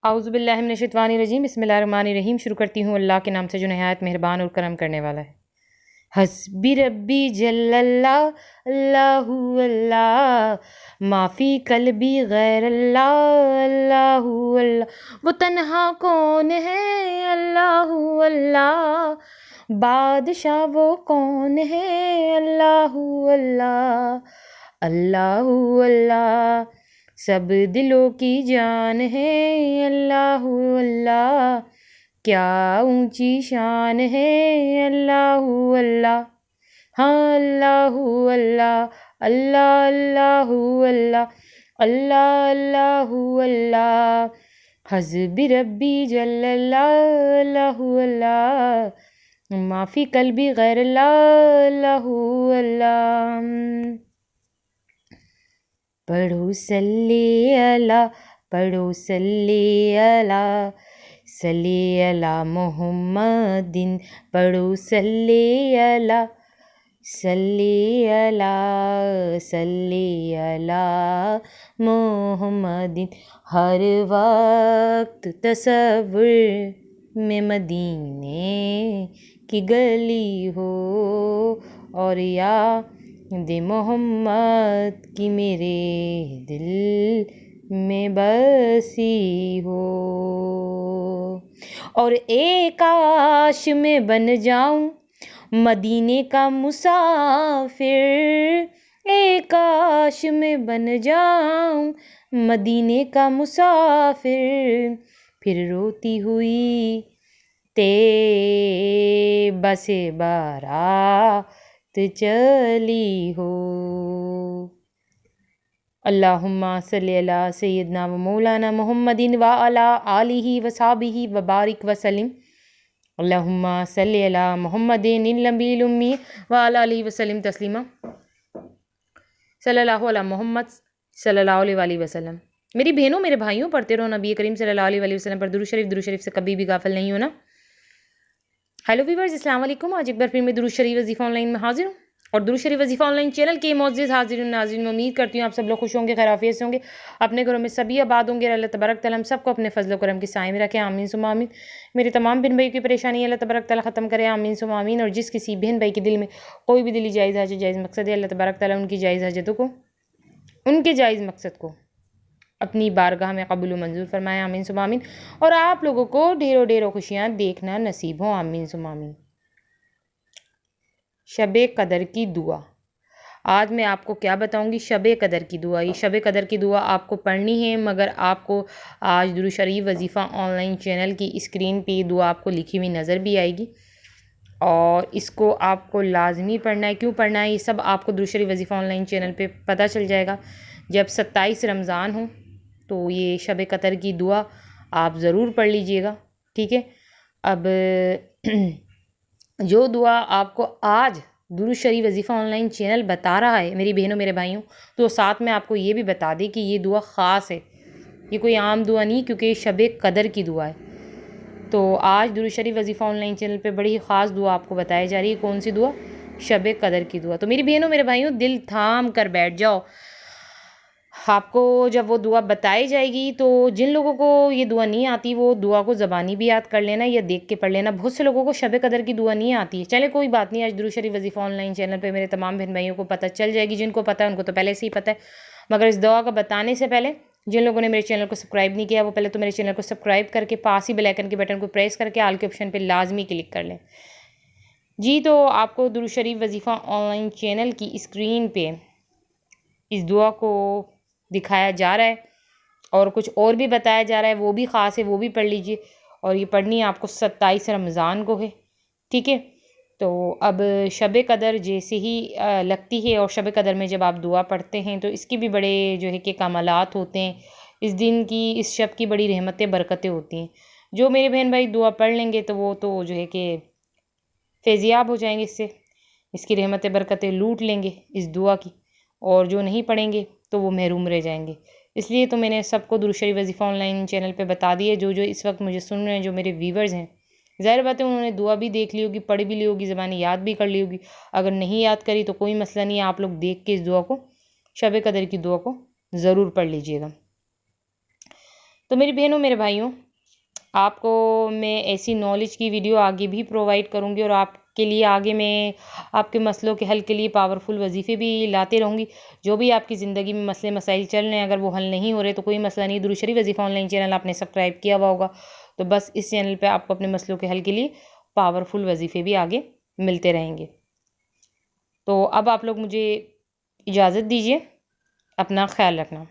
आउज़ुबिल्लाहि मिनश्शैतानिर्रजीम बिस्मिल्लाहिर्रहमानिर्रहीम। शुरू करती हूँ अल्लाह के नाम से जो नहायत मेहरबान और करम करने वाला है। हस्बी रब्बी जल्लल्लाह अल्लाहु अल्लाह माफ़ी कल्बी गैर अल्लाह अल्लाहु अल्लाह। वो तन्हा कौन है अल्लाहु अल्लाह। बादशाह वो कौन है अल्लाहु अल्लाह अल्लाहु अल्लाह। सब दिलों की जान है अल्लाहु अल्लाह। क्या ऊंची शान है अल्लाहु अल्लाह। हाँ अल्लाहु अल्लाह अल्लाह अल्लाहु अल्लाह अल्लाह अल्लाहु अल्लाह। हस्बी रब्बी जल्लल्लाह अल्लाहु अल्लाह माफ़ी कल्बी गैर अल्लाहु अल्लाह। पढ़ो सल्ली अला पढ़ो सल्ली अला सल्ली अला मोहम्मदिन। पढ़ो सल्ली अला सल्ली अला सल्ली अला मोहम्मदिन। हर वक्त तसव्वुर में मदीने की गली हो और या दे मोहम्मद की मेरे दिल में बसी हो। और एक आश में बन जाऊं मदीने का मुसाफिर। एक आश में बन जाऊं मदीने का मुसाफिर। फिर रोती हुई ते बसे बारात चली हो। अल्लाहुम्मा सल्ली अला सय्यदना व मौलाना मुहम्मदिन व अला आलिहि व साहबिहि व बारिक व सल्लिम। अल्लाहुम्मा सल्ली अला मुहम्मदिन नबील उम्मी व अला आलिहि व सल्लिम तस्लीमा। सल्लल्लाहु अला मोहम्मद सल्लल्लाहु अलैहि वसल्लम। मेरी बहनों मेरे भाइयों, पढ़ते रहो नबी करीम सल्लल्लाहु अलैहि वसल्लम पर दुरूद शरीफ से कभी भी गाफिल नहीं होना। हेलो वीवर्स, अस्सलाम वालेकुम। आज एक बार फिर मैं दुरूद शरीफ वजीफ़ा ऑनलाइन में हाजिर हूँ और दुरूद शरीफ वजीफ़ा ऑनलाइन चैनल के मोअज़्ज़िज़ हाज़िरीन नाज़रीन में उम्मीद करती हूँ आप सब लोग खुश होंगे, खैरियत से होंगे, अपने घरों में सभी आबाद होंगे। अल्लाह तबारक तआला हम सबको अपने फजल करम के साए में रखें, आमीन सुम्मा आमीन। मेरे तमाम बहन भाई की परेशानी अल्लाह तबारक तआला ख़त्म करे, आमीन सुम्मा आमीन। और जिस किसी बहन भाई के दिल में कोई भी दिली जायज़ हाजत जायज़ मकसद है, अल्लाह तबारक तआला उनकी जायज़ हाजतों को, उनके जायज़ मकसद को अपनी बारगाह में कबूल मंजूर फरमाए, आमीन सुम्मा आमीन। और आप लोगों को ढेरों ढेरों खुशियाँ देखना नसीब हो, आमीन सुम्मा आमीन। शबे कदर की दुआ। आज मैं आपको क्या बताऊंगी, शबे कदर की दुआ। ये शबे कदर की दुआ आपको पढ़नी है, मगर आपको आज दुरूद शरीफ वजीफ़ा ऑनलाइन चैनल की स्क्रीन पे दुआ आपको लिखी हुई नज़र भी आएगी और इसको आपको लाजमी पढ़ना है। क्यों पढ़ना है ये सब आपको दुरूद शरीफ वजीफ़ा ऑनलाइन चैनल पे पता चल जाएगा जब 27 रमज़ान हो। तो ये शबे कदर की दुआ आप ज़रूर पढ़ लीजिएगा, ठीक है। अब जो दुआ आपको आज दुरूद शरीफ वजीफ़ा ऑनलाइन चैनल बता रहा है मेरी बहनों मेरे भाइयों, तो साथ में आपको ये भी बता दें कि ये दुआ ख़ास है, ये कोई आम दुआ नहीं, क्योंकि ये शबे कदर की दुआ है। तो आज दुरूद शरीफ वजीफ़ा ऑनलाइन चैनल पे बड़ी ख़ास दुआ आपको बताई जा रही है। कौन सी दुआ? शबे कदर की दुआ। तो मेरी बहनों मेरे भाइयों, दिल थाम कर बैठ जाओ। आपको जब वो दुआ बताई जाएगी तो जिन लोगों को ये दुआ नहीं आती वो दुआ को ज़बानी भी याद कर लेना या देख के पढ़ लेना। बहुत से लोगों को शबे कदर की दुआ नहीं आती है। चले कोई बात नहीं, आज दुरूद शरीफ वजीफ़ा ऑनलाइन चैनल पे मेरे तमाम बहन भाइयों को पता चल जाएगी। जिनको पता है उनको तो पहले से ही पता है, मगर इस दुआ का बताने से पहले जिन लोगों ने मेरे चैनल को सब्सक्राइब नहीं किया वो पहले तो मेरे चैनल को सब्सक्राइब करके पास ही बेल आइकन के बटन को प्रेस करके आल के ऑप्शन पर लाजमी क्लिक कर लें जी। तो आपको दुरूद शरीफ वजीफ़ा ऑनलाइन चैनल की स्क्रीन पे इस दुआ को दिखाया जा रहा है और कुछ और भी बताया जा रहा है, वो भी ख़ास है, वो भी पढ़ लीजिए। और ये पढ़नी आपको 27 रमज़ान को है, ठीक है। तो अब शब कदर जैसे ही लगती है और शब कदर में जब आप दुआ पढ़ते हैं तो इसकी भी बड़े जो है कि कमालात होते हैं। इस दिन की, इस शब की बड़ी रहमतें बरकतें होती हैं। जो मेरे बहन भाई दुआ पढ़ लेंगे तो वो तो जो है कि फैज़याब हो जाएंगे, इसकी रहमतें बरकतें लूट लेंगे इस दुआ की। और जो नहीं पढ़ेंगे तो वो महरूम रह जाएंगे। इसलिए तो मैंने सबको दुरूद शरीफ वजीफ़ा ऑनलाइन चैनल पे बता दिए। जो जो इस वक्त मुझे सुन रहे हैं, जो मेरे व्यूवर्स हैं, ज़ाहिर बात है उन्होंने दुआ भी देख ली होगी, पढ़ भी ली होगी, ज़बानी याद भी कर ली होगी। अगर नहीं याद करी तो कोई मसला नहीं है, आप लोग देख के इस दुआ को, शब कदर की दुआ को ज़रूर पढ़ लीजिएगा। तो मेरी बहनों मेरे भाइयों, आपको मैं ऐसी नॉलेज की वीडियो आगे भी प्रोवाइड करूँगी और आपके लिए आगे मैं आपके मसलों के हल के लिए पावरफुल वजीफ़े भी लाते रहूँगी। जो भी आपकी ज़िंदगी में मसले मसाइल चल रहे हैं, अगर वो हल नहीं हो रहे तो कोई मसला नहीं, दुरूद शरीफ वजीफ़ा ऑनलाइन चैनल आपने सब्सक्राइब किया हुआ होगा, तो बस इस चैनल पे आपको अपने मसलों के हल के लिए पावरफुल वजीफ़े भी आगे मिलते रहेंगे। तो अब आप लोग मुझे इजाज़त दीजिए, अपना ख़्याल रखना।